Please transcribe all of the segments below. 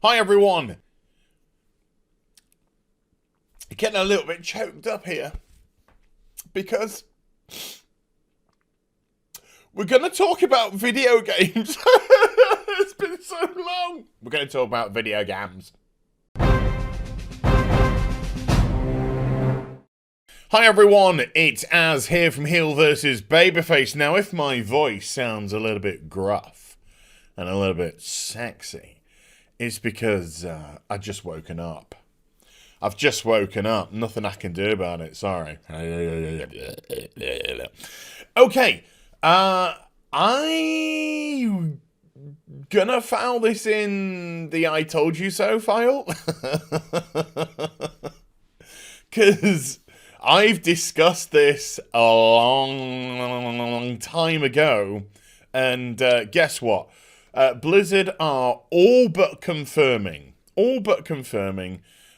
Hi everyone! Getting a little bit choked up here because we're going to talk about video games. It's been so long. We're going to talk about video games. Hi everyone, it's Az here from HeelvsBabyface. Now, if my voice sounds a little bit gruff and a little bit sexy, it's because I've just woken up. I've just woken up. Nothing I can do about it. Sorry. Okay. I'm gonna file this in the I told you so file. Because I've discussed this a long time ago. And guess what? Blizzard are all but confirming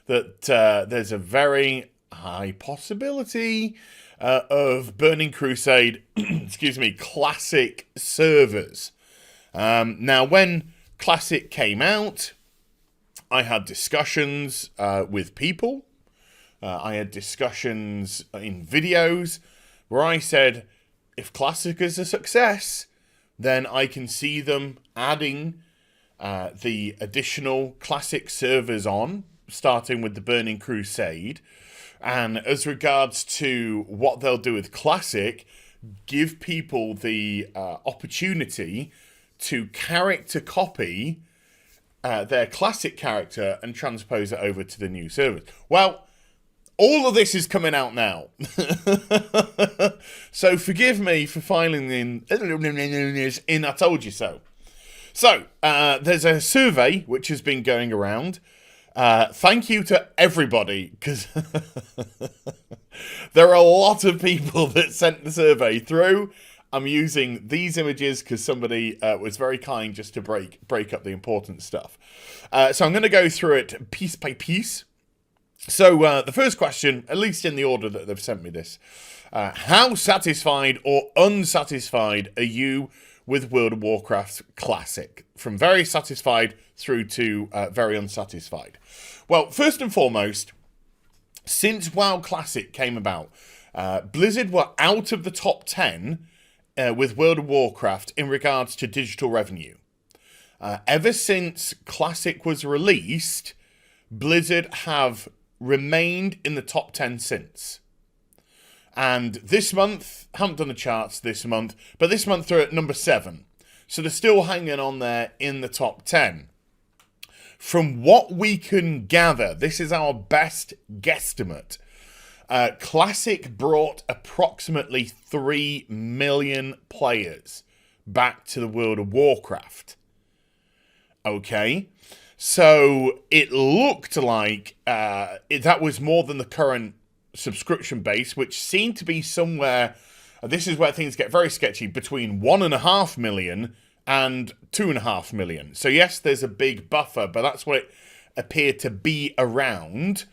that there's a very high possibility of burning Crusade, excuse me, Classic servers. Now, when Classic came out, I had discussions with people. I had discussions in videos where I said, if Classic is a success, then I can see them adding the additional Classic servers on, starting with the Burning Crusade. And as regards to what they'll do with Classic, give people the opportunity to character copy their Classic character and transpose it over to the new servers. Well, all of this is coming out now. So forgive me for filing in I told you so. So, there's a survey which has been going around. Thank you to everybody, because there are a lot of people that sent the survey through. I'm using these images because somebody was very kind just to break up the important stuff. So I'm going to go through it piece by piece. So the first question, at least in the order that they've sent me this, how satisfied or unsatisfied are you with World of Warcraft Classic? From very satisfied through to very unsatisfied. Well, first and foremost, since WoW Classic came about, Blizzard were out of the top 10 with World of Warcraft in regards to digital revenue. Ever since Classic was released, Blizzard have remained in the top 10 since. And this month, haven't done the charts this month, but this month they're at number 7. So they're still hanging on there in the top 10. From what we can gather, this is our best guesstimate. Classic brought approximately 3 million players back to the World of Warcraft. Okay? So it looked like that was more than the current subscription base, which seemed to be somewhere, this is where things get very sketchy, between 1.5 million and 2.5 million. So yes, there's a big buffer, but that's what it appeared to be around.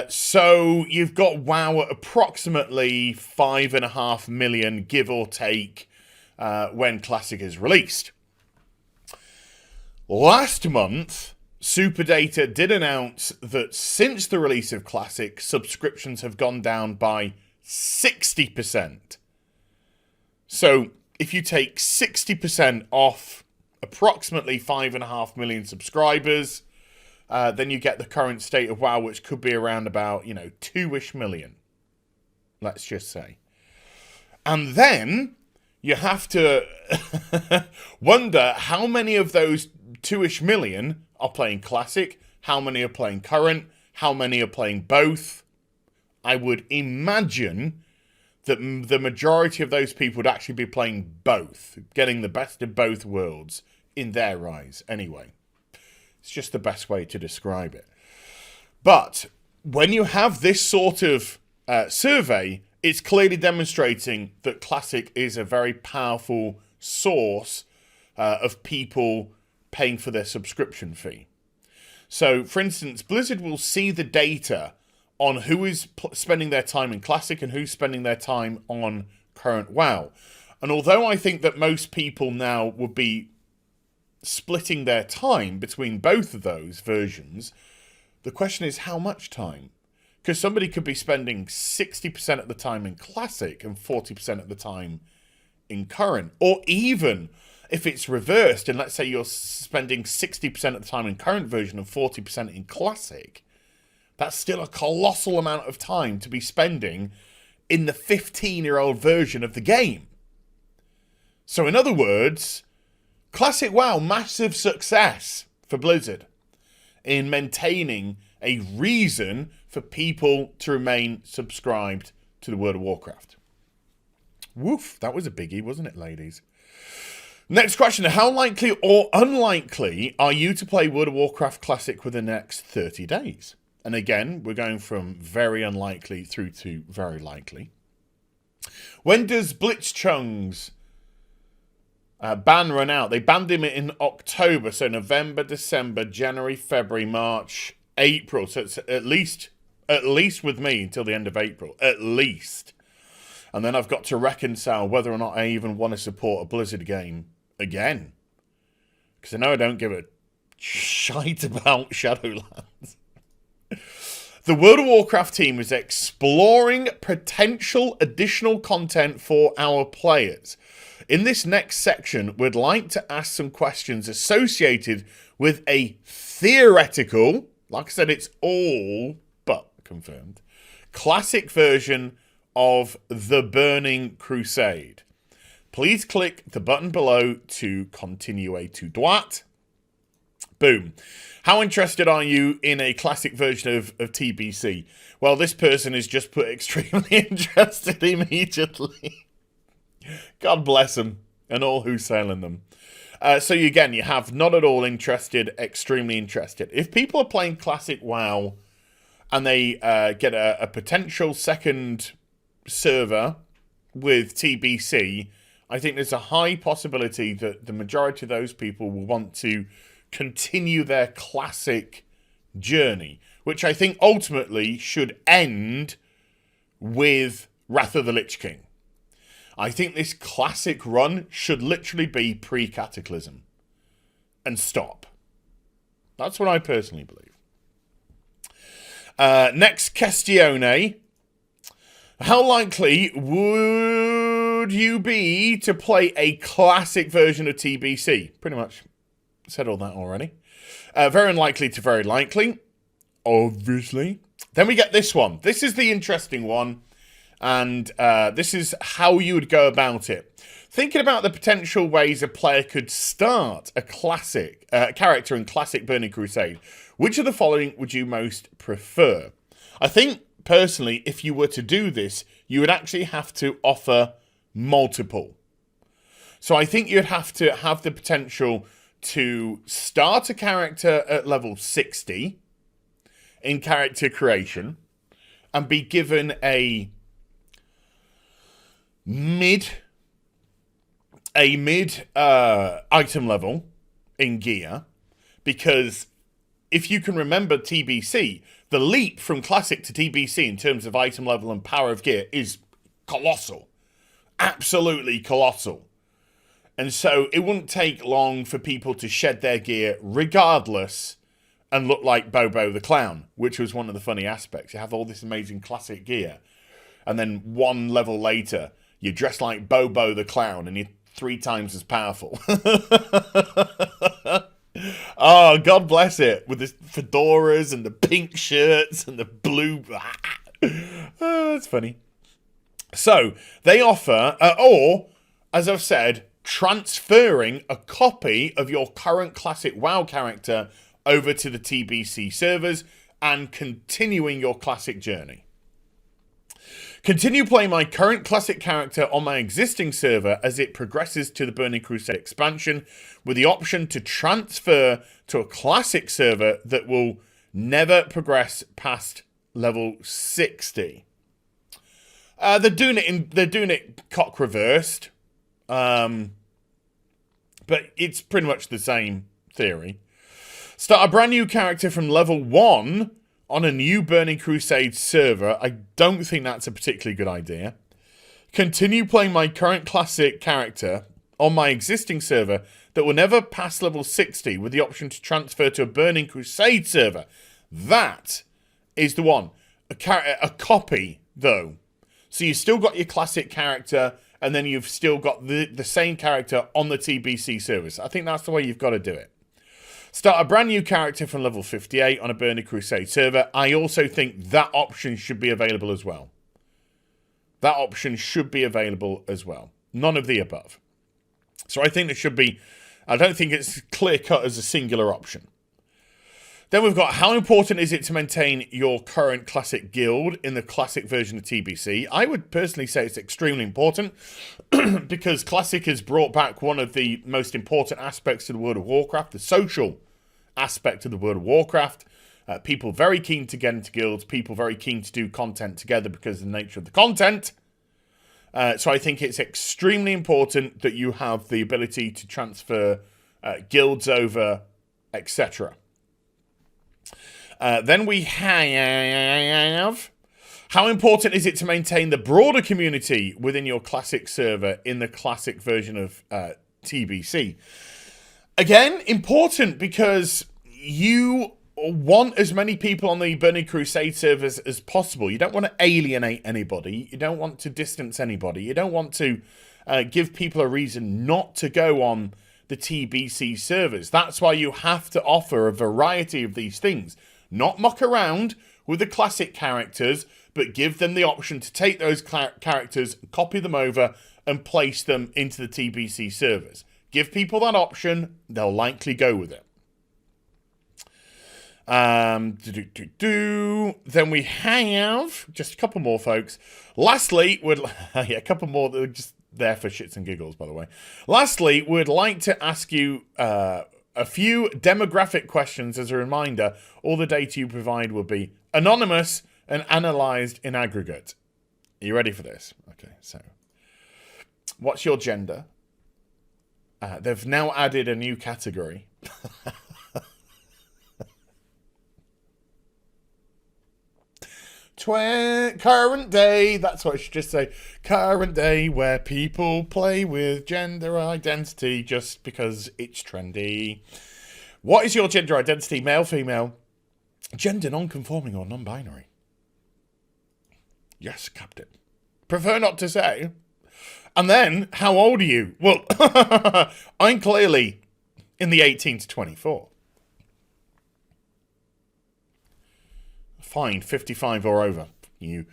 So you've got WoW at approximately 5.5 million, give or take, when Classic is released. Last month, Superdata did announce that since the release of Classic, subscriptions have gone down by 60%. So, if you take 60% off approximately 5.5 million subscribers, then you get the current state of WoW, which could be around about, 2-ish million. Let's just say. And then you have to wonder how many of those 2-ish million are playing Classic, how many are playing current, how many are playing both. I would imagine that the majority of those people would actually be playing both, getting the best of both worlds, in their eyes anyway. It's just the best way to describe it. But when you have this sort of survey, it's clearly demonstrating that Classic is a very powerful source of people paying for their subscription fee. So, for instance, Blizzard will see the data on who is spending their time in Classic and who's spending their time on current WoW. And although I think that most people now would be splitting their time between both of those versions, the question is how much time? Because somebody could be spending 60% of the time in Classic and 40% of the time in Current. Or even if it's reversed, and let's say you're spending 60% of the time in Current version and 40% in Classic, that's still a colossal amount of time to be spending in the 15-year-old version of the game. So in other words, Classic WoW, massive success for Blizzard in maintaining a reason for people to remain subscribed to the World of Warcraft. Woof, that was a biggie, wasn't it, ladies? Next question, how likely or unlikely are you to play World of Warcraft Classic within the next 30 days? And again, we're going from very unlikely through to very likely. When does Blitzchung's ban run out? They banned him in October, so November, December, January, February, March, April. So it's at least with me until the end of April, at least. And then I've got to reconcile whether or not I even want to support a Blizzard game again. Because I know I don't give a shite about Shadowlands. The World of Warcraft team is exploring potential additional content for our players. In this next section, we'd like to ask some questions associated with a theoretical, like I said, it's all but confirmed, classic version of the Burning Crusade. Please click the button below to continue to Dwat. Boom. How interested are you in a classic version of TBC? Well, this person has just put extremely interested immediately. God bless them and all who's sailing them. So again, you have not at all interested, extremely interested. If people are playing Classic WoW and they get a potential second server with TBC, I think there's a high possibility that the majority of those people will want to continue their Classic journey, which I think ultimately should end with Wrath of the Lich King. I think this Classic run should literally be pre-Cataclysm and stop. That's what I personally believe. Next questione. How likely would you be to play a Classic version of TBC? Pretty much said all that already. Very unlikely to very likely, obviously. Then we get this one. This is the interesting one. And this is how you would go about it. Thinking about the potential ways a player could start a classic character in Classic Burning Crusade, which of the following would you most prefer? I think, personally, if you were to do this, you would actually have to offer multiple. So I think you'd have to have the potential to start a character at level 60 in character creation and be given a mid item level in gear, because if you can remember TBC, the leap from Classic to TBC in terms of item level and power of gear is colossal, absolutely colossal. And so it wouldn't take long for people to shed their gear regardless and look like Bobo the Clown, which was one of the funny aspects. You have all this amazing Classic gear, and then one level later you dress like Bobo the Clown and you're 3 times as powerful. Oh, God bless it. With the fedoras and the pink shirts and the blue. Oh, that's funny. So, they offer, or, as I've said, transferring a copy of your current Classic WoW character over to the TBC servers and continuing your Classic journey. Continue playing my current Classic character on my existing server as it progresses to the Burning Crusade expansion, with the option to transfer to a Classic server that will never progress past level 60. They're doing it cock reversed, but it's pretty much the same theory. Start a brand new character from level 1 on a new Burning Crusade server. I don't think that's a particularly good idea. Continue playing my current Classic character on my existing server that will never pass level 60 with the option to transfer to a Burning Crusade server. That is the one. A copy, though. So you've still got your classic character, and then you've still got the same character on the TBC servers. I think that's the way you've got to do it. Start a brand new character from level 58 on a Burning Crusade server. I also think that option should be available as well. That option should be available as well. None of the above. So I think there should be... I don't think it's clear-cut as a singular option. Then we've got, how important is it to maintain your current classic guild in the classic version of TBC? I would personally say it's extremely important because classic has brought back one of the most important aspects of the World of Warcraft, the social aspect of the World of Warcraft. People very keen to get into guilds, people very keen to do content together because of the nature of the content. So I think it's extremely important that you have the ability to transfer guilds over, etc. Then we have, how important is it to maintain the broader community within your classic server in the classic version of TBC? Again, important because you want as many people on the Burning Crusade servers as possible. You don't want to alienate anybody. You don't want to distance anybody. You don't want to give people a reason not to go on the TBC servers. That's why you have to offer a variety of these things. Not muck around with the classic characters, but give them the option to take those characters, copy them over, and place them into the TBC servers. Give people that option, they'll likely go with it. Then we have just a couple more, folks. Lastly, a couple more that are just there for shits and giggles, by the way. Lastly, we'd like to ask you a few demographic questions as a reminder. All the data you provide will be anonymous and analysed in aggregate. Are you ready for this? Okay, so what's your gender? They've now added a new category. Current day, that's what I should just say. Current day, where people play with gender identity just because it's trendy. What is your gender identity? Male, female, gender non-conforming or non-binary? Yes, Captain. Prefer not to say. And then, how old are you? Well, I'm clearly in the 18 to 24. Fine, 55 or over. You.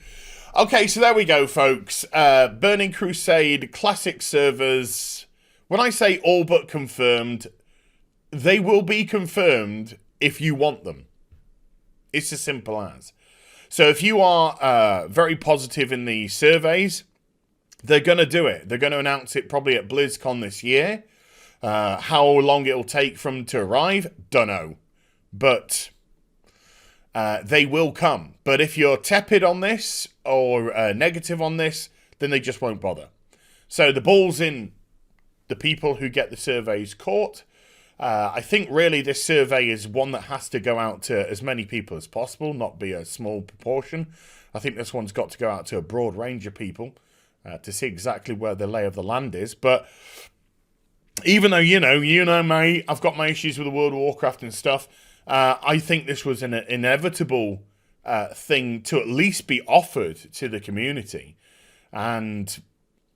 Okay, so there we go, folks. Burning Crusade classic servers. When I say all but confirmed, they will be confirmed if you want them. It's as simple as. So if you are very positive in the surveys, they're going to do it. They're going to announce it probably at BlizzCon this year. How long it'll take for them to arrive, don't know. But... they will come. But if you're tepid on this or negative on this, then they just won't bother. So the ball's in the people who get the surveys caught. I think really this survey is one that has to go out to as many people as possible, not be a small proportion. I think this one's got to go out to a broad range of people to see exactly where the lay of the land is. But even though, you know me, I've got my issues with the World of Warcraft and stuff, I think this was an inevitable thing to at least be offered to the community. And,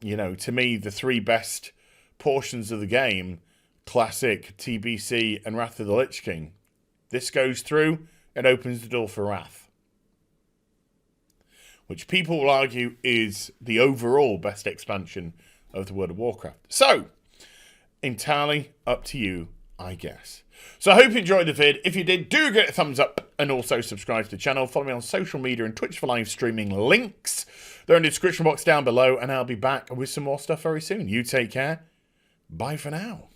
you know, to me, the three best portions of the game, Classic, TBC, and Wrath of the Lich King. This goes through, it opens the door for Wrath. Which people will argue is the overall best expansion of the World of Warcraft. So, entirely up to you, I guess. So I hope you enjoyed the vid. If you did, do get a thumbs up and also subscribe to the channel. Follow me on social media and Twitch for live streaming links. They're in the description box down below, and I'll be back with some more stuff very soon. You take care. Bye for now.